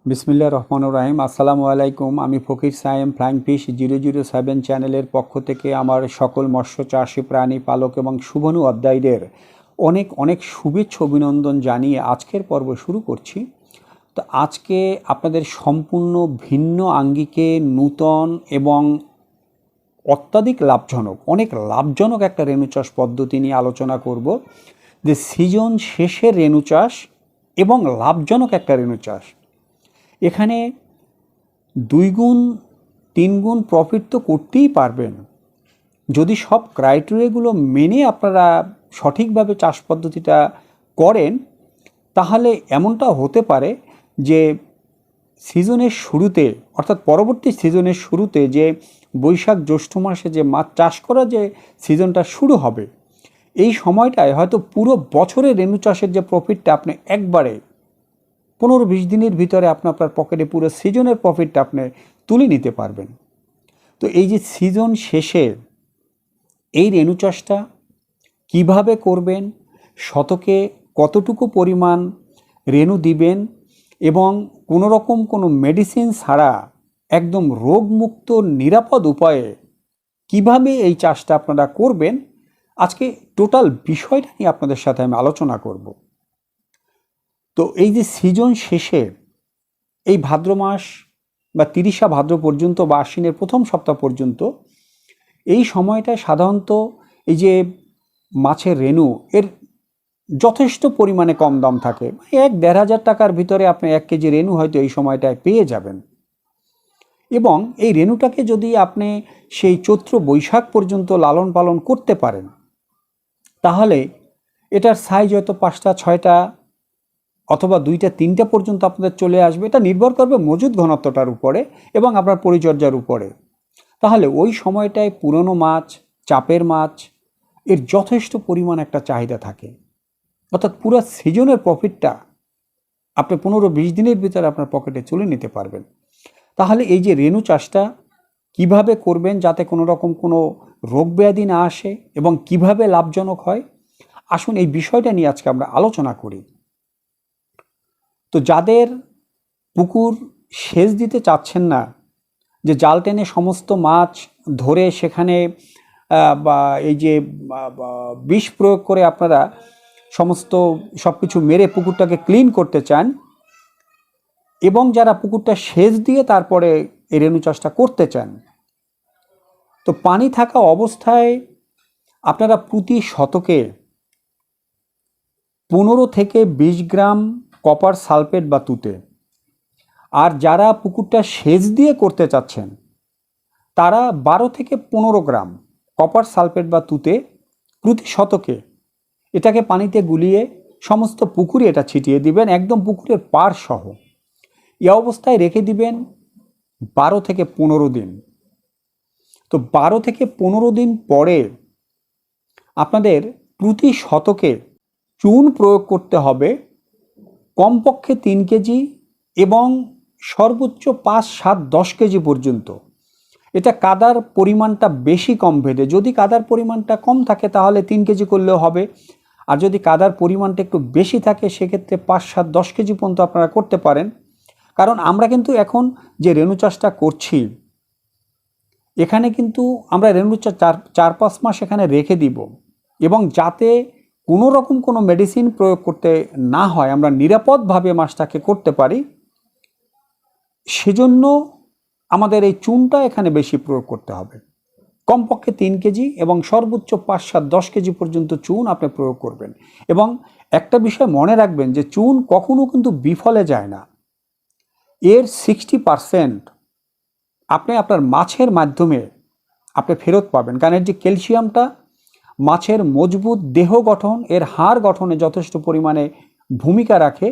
বিসমিল্লাহির রহমানির রহিম। আসসালামু আলাইকুম। আমি ফকির সায়েম ফ্লাইং ফিশ 007 চ্যানেলের পক্ষ থেকে আমার সকল মৎস্য চাষী প্রাণী পালক এবং শুভনু অধ্যায়ীদের অনেক অনেক শুভেচ্ছা অভিনন্দন জানিয়ে আজকের পর্ব শুরু করছি। তো আজকে আপনাদের সম্পূর্ণ ভিন্ন আঙ্গিকে নূতন এবং অত্যাধিক লাভজনক অনেক লাভজনক একটা রেণু চাষ পদ্ধতি নিয়ে আলোচনা করব, যে সিজন শেষের রেণু চাষ এবং লাভজনক একটা রেণু চাষ। এখানে 2 গুণ 3 গুণ প্রফিট তো করতেই পারবেন যদি সব ক্রাইটেরিয়াগুলো মেনে আপনারা সঠিকভাবে চাষ পদ্ধতিটা করেন। তাহলে এমনটা হতে পারে যে সিজনের শুরুতে, অর্থাৎ পরবর্তী সিজনের শুরুতে, যে বৈশাখ জ্যৈষ্ঠ মাসে যে মাছ চাষ করা যে সিজনটা শুরু হবে, এই সময়টায় হয়তো পুরো বছরের রেণু চাষের যে প্রফিটটা আপনি একবারে 15-20 দিনের ভিতরে আপনার পকেটে পুরো সিজনের প্রফিটটা আপনি তুলে নিতে পারবেন। তো এই যে সিজন শেষে এই রেণু চাষটা কীভাবে করবেন, শতকে কতটুকু পরিমাণ রেণু দিবেন এবং কোনো রকম কোনো মেডিসিন ছাড়া একদম রোগমুক্ত নিরাপদ উপায়ে কিভাবে এই চাষটা আপনারা করবেন, আজকে টোটাল বিষয়টা নিয়ে আপনাদের সাথে আমি আলোচনা করব। তো এই যে সিজন শেষে এই ভাদ্র মাস বা 30 ভাদ্র পর্যন্ত বা আশ্বিনের প্রথম সপ্তাহ পর্যন্ত এই সময়টায় সাধারণত এই যে মাছের রেণু এর যথেষ্ট পরিমাণে কম দাম থাকে। 1-1.5 টাকার ভিতরে আপনি 1 কেজি রেণু হয়তো এই সময়টায় পেয়ে যাবেন। এবং এই রেণুটাকে যদি আপনি সেই চৈত্র বৈশাখ পর্যন্ত লালন পালন করতে পারেন, তাহলে এটার সাইজ হয়তো 5টা 6টা অথবা 2টা 3টা পর্যন্ত আপনাদের চলে আসবে। এটা নির্ভর করবে মজুদ ঘনত্বটার উপরে এবং আপনার পরিচর্যার উপরে। তাহলে ওই সময়টায় পুরনো মাছ, চাপের মাছ এর যথেষ্ট পরিমাণ একটা চাহিদা থাকে, অর্থাৎ পুরো সিজনের প্রফিটটা আপনি 15-20 দিনের ভিতরে আপনার পকেটে তুলে নিতে পারবেন। তাহলে এই যে রেণু চাষটা কিভাবে করবেন যাতে কোনো রকম কোনো রোগ ব্যাধি না আসে এবং কিভাবে লাভজনক হয়, আসুন এই বিষয়টা নিয়ে আজকে আমরা আলোচনা করি। তো যাদের পুকুর সেচ দিতে চাচ্ছেন না, যে জাল টেনে সমস্ত মাছ ধরে সেখানে বা এই যে বিষ প্রয়োগ করে আপনারা সমস্ত সব কিছু মেরে পুকুরটাকে ক্লিন করতে চান, এবং যারা পুকুরটা সেচ দিয়ে তারপরে এই রেণু চাষটা করতে চান, তো পানি থাকা অবস্থায় আপনারা প্রতি শতকে 15 থেকে 20 গ্রাম কপার সালফেট বা তুতে, আর যারা পুকুরটা সেচ দিয়ে করতে চাচ্ছেন তারা 12 থেকে 15 গ্রাম কপার সালফেট বা তুতে প্রতি শতকে এটাকে পানিতে গুলিয়ে সমস্ত পুকুরে এটা ছিটিয়ে দিবেন, একদম পুকুরের পাড় সহ। এই অবস্থায় রেখে দিবেন 12 থেকে 15 দিন। তো 12 থেকে 15 দিন পরে আপনাদের প্রতি শতকে চুন প্রয়োগ করতে হবে কমপক্ষে 3 কেজি এবং সর্বোচ্চ 5, 7, 10 কেজি পর্যন্ত। এটা কাদার পরিমাণটা বেশি কম ভেদে, যদি কাদার পরিমাণটা কম থাকে তাহলে 3 কেজি করলেও হবে, আর যদি কাদার পরিমাণটা একটু বেশি থাকে সেক্ষেত্রে 5, 7, 10 কেজি পর্যন্ত আপনারা করতে পারেন। কারণ আমরা কিন্তু এখন যে রেণু চাষটা করছি, এখানে কিন্তু আমরা রেণু চাষ 4-5 মাস এখানে রেখে দিব, এবং যাতে কোনো রকম কোনো মেডিসিন প্রয়োগ করতে না হয়, আমরা নিরাপদভাবে মাছটাকে করতে পারি, সেজন্য আমাদের এই চুনটা এখানে বেশি প্রয়োগ করতে হবে। কমপক্ষে 3 কেজি এবং সর্বোচ্চ 5, 7, 10 কেজি পর্যন্ত চুন আপনি প্রয়োগ করবেন। এবং একটা বিষয় মনে রাখবেন যে চুন কখনো কিন্তু বিফলে যায় না। এর 60% আপনি আপনার মাছের মাধ্যমে আপনি ফেরত পাবেন, কারণ এর যে ক্যালসিয়ামটা মাছের মজবুত দেহ গঠন, এর হাড় গঠনে যথেষ্ট পরিমাণে ভূমিকা রাখে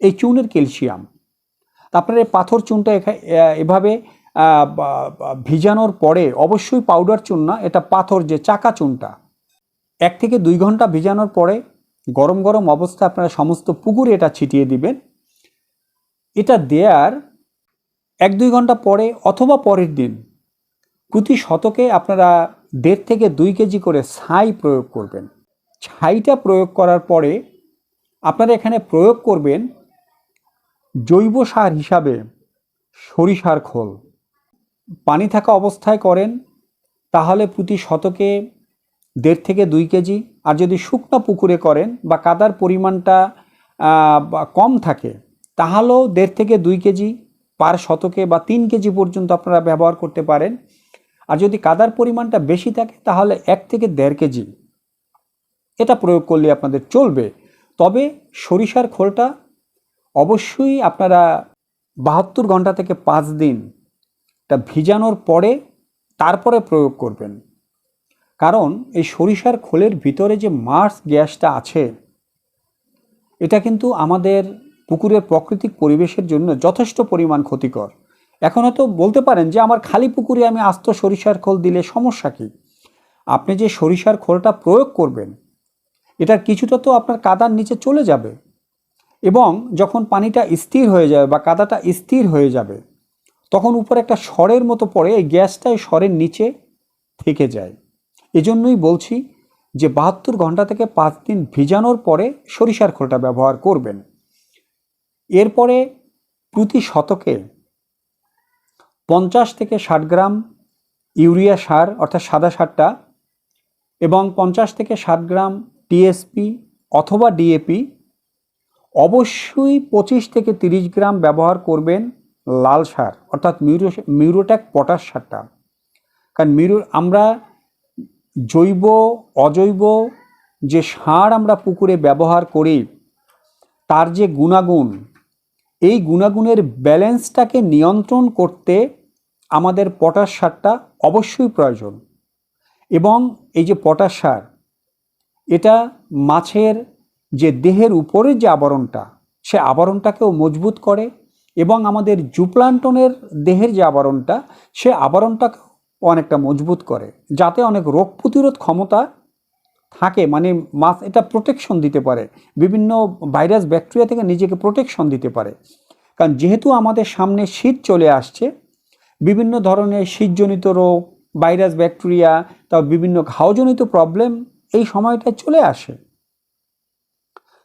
এই চুনের ক্যালসিয়াম। আপনার এই পাথর চুনটা এভাবে ভিজানোর পরে, অবশ্যই পাউডার চুন না, এটা পাথর যে চাকা চুনটা 1 থেকে 2 ঘন্টা ভিজানোর পরে গরম গরম অবস্থায় আপনারা সমস্ত পুকুরে এটা ছিটিয়ে দিবেন। এটা দেওয়ার 1-2 ঘন্টা পরে অথবা পরের দিন প্রতি শতকে আপনারা 1.5 থেকে 2 কেজি করে ছাই প্রয়োগ করবেন। ছাইটা প্রয়োগ করার পরে আপনারা এখানে প্রয়োগ করবেন জৈব সার হিসাবে সরিষার খোল পানি থাকা অবস্থায় করেন তাহলে প্রতি শতকে 1.5 থেকে 2 কেজি, আর যদি শুকনো পুকুরে করেন বা কাদার পরিমাণটা কম থাকে তাহলেও 1.5 থেকে 2 কেজি পার শতকে বা 3 কেজি পর্যন্ত আপনারা ব্যবহার করতে পারেন। আর যদি কাদার পরিমাণটা বেশি থাকে তাহলে 1 থেকে 1.5 কেজি এটা প্রয়োগ করলে আপনাদের চলবে। তবে সরিষার খোলটা অবশ্যই আপনারা 72 ঘন্টা থেকে 5 দিন এটা ভিজানোর পরে তারপরে প্রয়োগ করবেন। কারণ এই সরিষার খোলের ভিতরে যে মার্স গ্যাসটা আছে এটা কিন্তু আমাদের পুকুরের প্রাকৃতিক পরিবেশের জন্য যথেষ্ট পরিমাণ ক্ষতিকর। এখন হয়তো বলতে পারেন যে আমার খালি পুকুরে আমি আস্ত সরিষার খোল দিলে সমস্যা কী? আপনি যে সরিষার খোলটা প্রয়োগ করবেন এটার কিছুটা তো আপনার কাদার নিচে চলে যাবে, এবং যখন পানিটা স্থির হয়ে যাবে বা কাদাটা স্থির হয়ে যাবে তখন উপরে একটা সরের মতো পড়ে, এই গ্যাসটা এই সরের নিচে থেকে যায়। এজন্যই বলছি যে 72 ঘন্টা থেকে 5 দিন ভিজানোর পরে সরিষার খোলটা ব্যবহার করবেন। এরপরে প্রতি শতকে 50 থেকে 60 গ্রাম ইউরিয়া সার অর্থাৎ সাদা সারটা এবং 50 থেকে 60 গ্রাম টিএসপি অথবা ডিএপি, অবশ্যই 25 থেকে 30 গ্রাম ব্যবহার করবেন লাল সার অর্থাৎ মিউরোট্যাক পটাশ সারটা। কারণ আমরা জৈব অজৈব যে সার আমরা পুকুরে ব্যবহার করি তার যে গুণাগুণ, এই গুণাগুণের ব্যালেন্সটাকে নিয়ন্ত্রণ করতে আমাদের পটাশ সারটা অবশ্যই প্রয়োজন। এবং এই যে পটাশ সার এটা মাছের যে দেহের উপরের যে আবরণটা সে আবরণটাকেও মজবুত করে, এবং আমাদের জুপ্লান্টনের দেহের যে আবরণটা সে আবরণটাকে অনেকটা মজবুত করে, যাতে অনেক রোগ প্রতিরোধ ক্ষমতা থাকে, মানে মাছ এটা প্রোটেকশন দিতে পারে, বিভিন্ন ভাইরাস ব্যাকটেরিয়া থেকে নিজেকে প্রোটেকশন দিতে পারে। কারণ যেহেতু আমাদের সামনে শীত চলে আসছে, বিভিন্ন ধরনের শীতজনিত রোগ, ভাইরাস ব্যাকটেরিয়া, তা বিভিন্ন ঘাওজনিত প্রবলেম এই সময়টায় চলে আসে।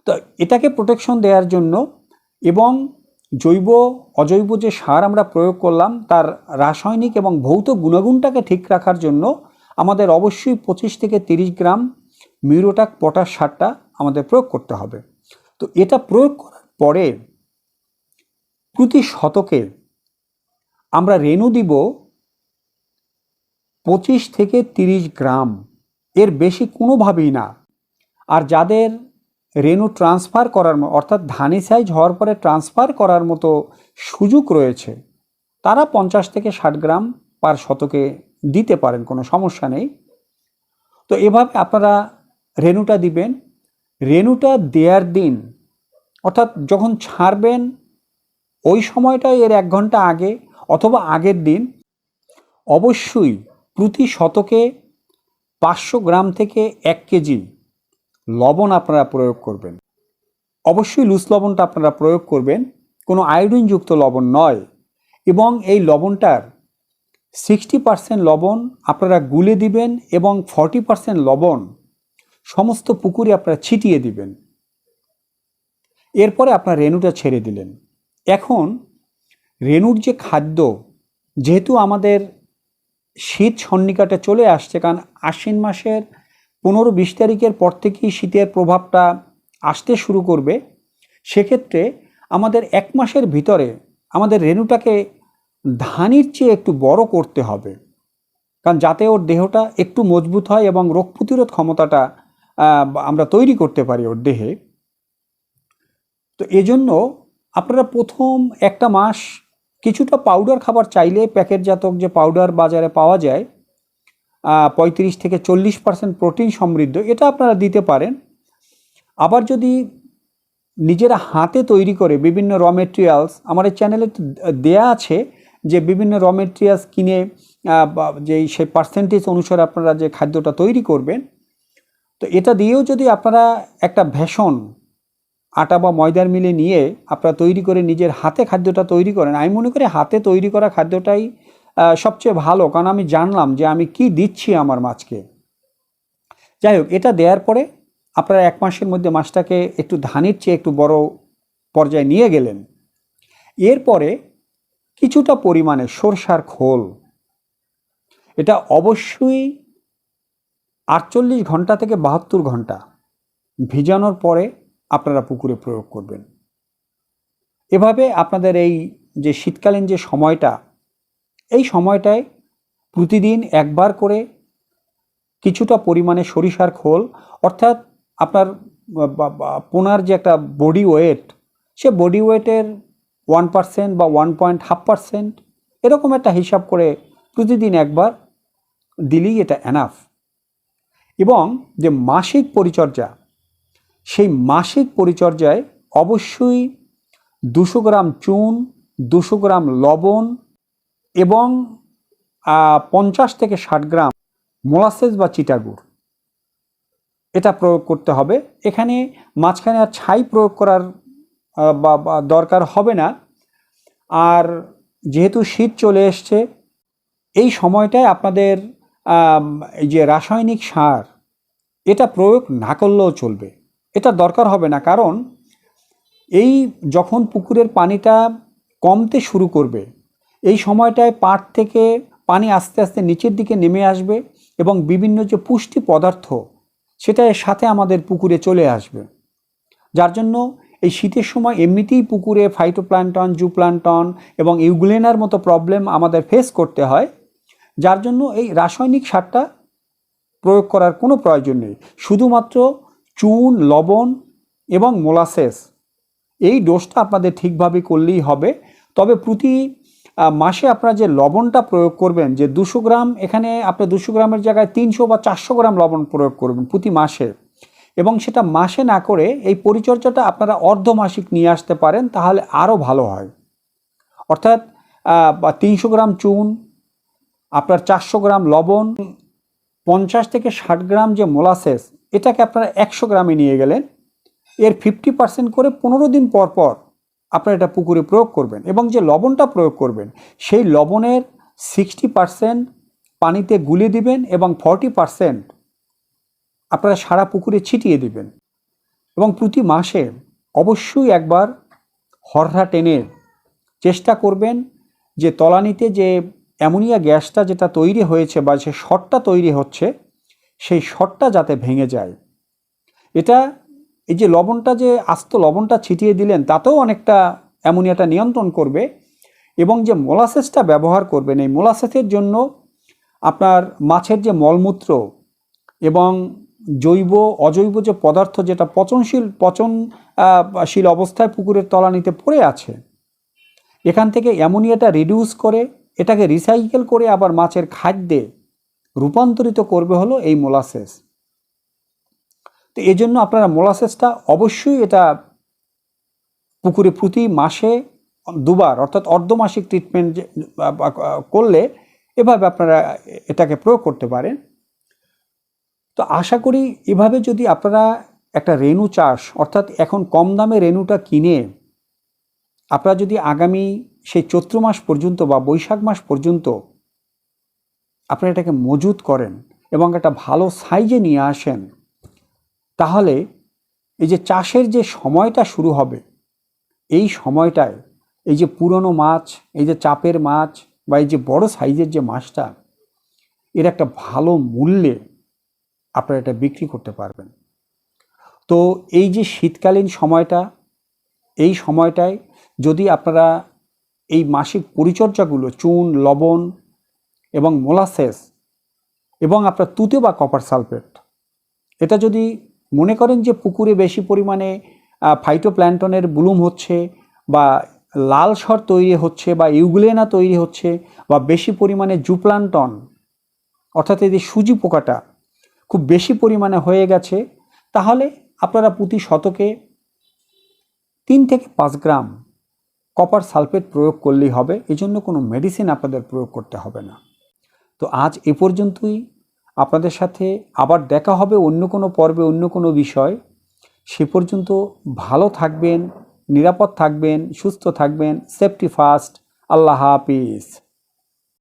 তো এটাকে প্রোটেকশন দেওয়ার জন্য এবং জৈব অজৈব যে সার আমরা প্রয়োগ করলাম তার রাসায়নিক এবং ভৌত গুণাগুণটাকে ঠিক রাখার জন্য আমাদের অবশ্যই 25 থেকে 30 গ্রাম মিউরোট্যাক পটাশ সারটা আমাদের প্রয়োগ করতে হবে। তো এটা প্রয়োগ করার পরে প্রতি শতকে আমরা রেণু দিব 25 থেকে 30 গ্রাম, এর বেশি কোনোভাবেই না। আর যাদের রেণু ট্রান্সফার করার অর্থাৎ ধানি সাইজ হওয়ার পরে ট্রান্সফার করার মতো সুযোগ রয়েছে তারা 50 থেকে 60 গ্রাম পার শতকে দিতে পারেন, কোনো সমস্যা নেই। তো এভাবে আপনারা রেণুটা দিবেন। রেণুটা দেওয়ার দিন অর্থাৎ যখন ছাড়বেন ওই সময়টায় এর 1 ঘন্টা আগে অথবা আগের দিন অবশ্যই প্রতি শতকে 500 গ্রাম থেকে 1 কেজি লবণ আপনারা প্রয়োগ করবেন। অবশ্যই লুজ লবণটা আপনারা প্রয়োগ করবেন, কোনো আয়োডিনযুক্ত লবণ নয়। এবং এই লবণটার 60% লবণ আপনারা গুলে দিবেন এবং 40% লবণ সমস্ত পুকুরে আপনারা ছিটিয়ে দিবেন। এরপরে আপনার রেণুটা ছেড়ে দিলেন। এখন রেণুর যে খাদ্য, যেহেতু আমাদের শীত সন্নিকাটা চলে আসছে, কারণ আশ্বিন মাসের 15-20 তারিখের পর থেকেই শীতের প্রভাবটা আসতে শুরু করবে, সেক্ষেত্রে আমাদের 1 মাসের ভিতরে আমাদের রেণুটাকে ধানির চেয়ে একটু বড় করতে হবে, কারণ যাতে ওর দেহটা একটু মজবুত হয় এবং রোগ প্রতিরোধ ক্ষমতাটা আমরা তৈরি করতে পারি ওর দেহে। তো এজন্য আপনারা প্রথম 1টা মাস কিছুটা পাউডার খাবার চাইলে প্যাকেটজাত যে পাউডার বাজারে পাওয়া যায় 35 থেকে 40% প্রোটিন সমৃদ্ধ, এটা আপনারা দিতে পারেন। আবার যদি নিজেরা হাতে তৈরি করে বিভিন্ন র মেটেরিয়ালস, আমার এই চ্যানেলে দেয়া আছে যে বিভিন্ন র মেটেরিয়ালস কিনে যেই সেই পার্সেন্টেজ অনুসারে আপনারা যে খাদ্যটা তৈরি করবেন, তো এটা দিয়েও যদি আপনারা একটা ভেষণ আটা বা ময়দার মিলে নিয়ে আপনারা তৈরি করে নিজের হাতে খাদ্যটা তৈরি করেন, আমি মনে করি হাতে তৈরি করা খাদ্যটাই সবচেয়ে ভালো, কারণ আমি জানলাম যে আমি কি দিচ্ছি আমার মাছকে। যাই হোক, এটা দেওয়ার পরে আপনারা 1 মাসের মধ্যে মাছটাকে একটু ধানের চেয়ে একটু বড় পর্যায়ে নিয়ে গেলেন। এরপরে কিছুটা পরিমাণে সরষার খোল, এটা অবশ্যই 48 ঘন্টা থেকে 72 ঘন্টা ভিজানোর পরে আপনারা পুকুরে প্রয়োগ করবেন। এভাবে আপনাদের এই যে শীতকালীন যে সময়টা, এই সময়টায় প্রতিদিন একবার করে কিছুটা পরিমাণে সরিষার খোল, অর্থাৎ আপনার পোনার যে একটা বডি ওয়েট, সে বডি ওয়েটের 1% বা 1.5% এরকম একটা হিসাব করে প্রতিদিন একবার দিলেই এটা এনাফ। এবং যে মাসিক পরিচর্যা, সেই মাসিক পরিচর্যায় অবশ্যই 200 গ্রাম চুন, 200 গ্রাম লবণ এবং 50 থেকে 60 গ্রাম মোলাসেস বা চিটাগুড়, এটা প্রয়োগ করতে হবে। এখানে মাঝখানে আর ছাই প্রয়োগ করার বা দরকার হবে না। আর যেহেতু শীত চলে এসছে, এই সময়টায় আপনাদের এই যে রাসায়নিক সার, এটা প্রয়োগ না করলেও চলবে, এটা দরকার হবে না। কারণ এই যখন পুকুরের পানিটা কমতে শুরু করবে, এই সময়টায় পাড় থেকে পানি আস্তে আস্তে নিচের দিকে নেমে আসবে এবং বিভিন্ন যে পুষ্টি পদার্থ, সেটা এর সাথে আমাদের পুকুরে চলে আসবে। যার জন্য এই শীতের সময় এমনিতেই পুকুরে ফাইটোপ্ল্যাঙ্কটন, জুপ্ল্যাঙ্কটন এবং ইউগ্লেনার মতো প্রবলেম আমাদের ফেস করতে হয়। যার জন্য এই রাসায়নিক সারটা প্রয়োগ করার কোনো প্রয়োজন নেই। শুধুমাত্র চুন, লবণ এবং মোলাসেস, এই ডোজটা আপনাদের ঠিকভাবে করলেই হবে। তবে প্রতি মাসে আপনারা যে লবণটা প্রয়োগ করবেন, যে 200 গ্রাম, এখানে আপনি 200 গ্রামের জায়গায় 300 বা 400 গ্রাম লবণ প্রয়োগ করবেন প্রতি মাসে। এবং সেটা মাসে না করে এই পরিচর্যাটা আপনারা অর্ধমাসিক নিয়ে আসতে পারেন, তাহলে আরও ভালো হয়। অর্থাৎ 300 গ্রাম চুন, আপনার 400 গ্রাম লবণ, 50 থেকে 60 গ্রাম যে মোলাসেস, এটাকে আপনারা 100 গ্রামে নিয়ে গেলেন। এর 50% করে 15 দিন পর পর আপনারা এটা পুকুরে প্রয়োগ করবেন। এবং যে লবণটা প্রয়োগ করবেন, সেই লবণের 60% পানিতে গুলে দিবেন এবং 40% আপনারা সারা পুকুরে ছিটিয়ে দিবেন। এবং প্রতি মাসে অবশ্যই একবার হরহা টেনে চেষ্টা করবেন যে তলানিতে যে অ্যামোনিয়া গ্যাসটা যেটা তৈরি হয়েছে বা যে শটটা তৈরি হচ্ছে, সেই শটটা যাতে ভেঙে যায়। এটা এই যে লবণটা, যে আস্ত লবণটা ছিটিয়ে দিলেন, তাতেও অনেকটা অ্যামোনিয়াটা নিয়ন্ত্রণ করবে। এবং যে মোলাসেসটা ব্যবহার করবেন, এই মোলাসেসের জন্য আপনার মাছের যে মলমূত্র এবং জৈব অজৈব যে পদার্থ, যেটা পচনশীল অবস্থায় পুকুরের তলানিতে পড়ে আছে, এখান থেকে অ্যামোনিয়াটা রিডিউস করে এটাকে রিসাইকেল করে আবার মাছের খাদ্যে রূপান্তরিত করবে হলো এই মোলাসেস। তো এই জন্য আপনারা মোলাসেসটা অবশ্যই এটা পুকুরে প্রতি মাসে 2 বার, অর্থাৎ অর্ধমাসিক ট্রিটমেন্ট করলে এভাবে আপনারা এটাকে প্রয়োগ করতে পারেন। তো আশা করি এভাবে যদি আপনারা একটা রেনু চাষ, অর্থাৎ এখন কম দামে রেনুটা কিনে আপনারা যদি আগামী সেই চৈত্র মাস পর্যন্ত বা বৈশাখ মাস পর্যন্ত আপনারা এটাকে মজুত করেন এবং একটা ভালো সাইজে নিয়ে আসেন, তাহলে এই যে চাষের যে সময়টা শুরু হবে, এই সময়টায় এই যে পুরনো মাছ, এই যে চাপের মাছ বা এই যে বড় সাইজের যে মাছটা, এর একটা ভালো মূল্যে আপনারা এটা বিক্রি করতে পারবেন। তো এই যে শীতকালীন সময়টা, এই সময়টায় যদি আপনারা এই মাসিক পরিচর্যাগুলো, চুন, লবণ এবং মোলাসেস এবং আপনার তুতে বা কপার সালফেট, এটা যদি মনে করেন যে পুকুরে বেশি পরিমাণে ফাইটোপ্ল্যাঙ্কটনের ব্লুম হচ্ছে বা লাল সর তৈরি হচ্ছে বা ইউগ্লেনা তৈরি হচ্ছে বা বেশি পরিমাণে জুপ্ল্যাঙ্কটন, অর্থাৎ এই যে সুজি পোকাটা খুব বেশি পরিমাণে হয়ে গেছে, তাহলে আপনারা প্রতি শতকে 3 থেকে 5 গ্রাম কপার সালফেট প্রয়োগ করলেই হবে। এজন্য কোনো মেডিসিন আপনাদের প্রয়োগ করতে হবে না। তো আজ এ পর্যন্তই। আপনাদের সাথে আবার দেখা হবে অন্য কোনো পর্বে, অন্য কোনো বিষয়। সে পর্যন্ত ভালো থাকবেন, নিরাপদ থাকবেন, সুস্থ থাকবেন। Safety first. আল্লাহ হাফিজ।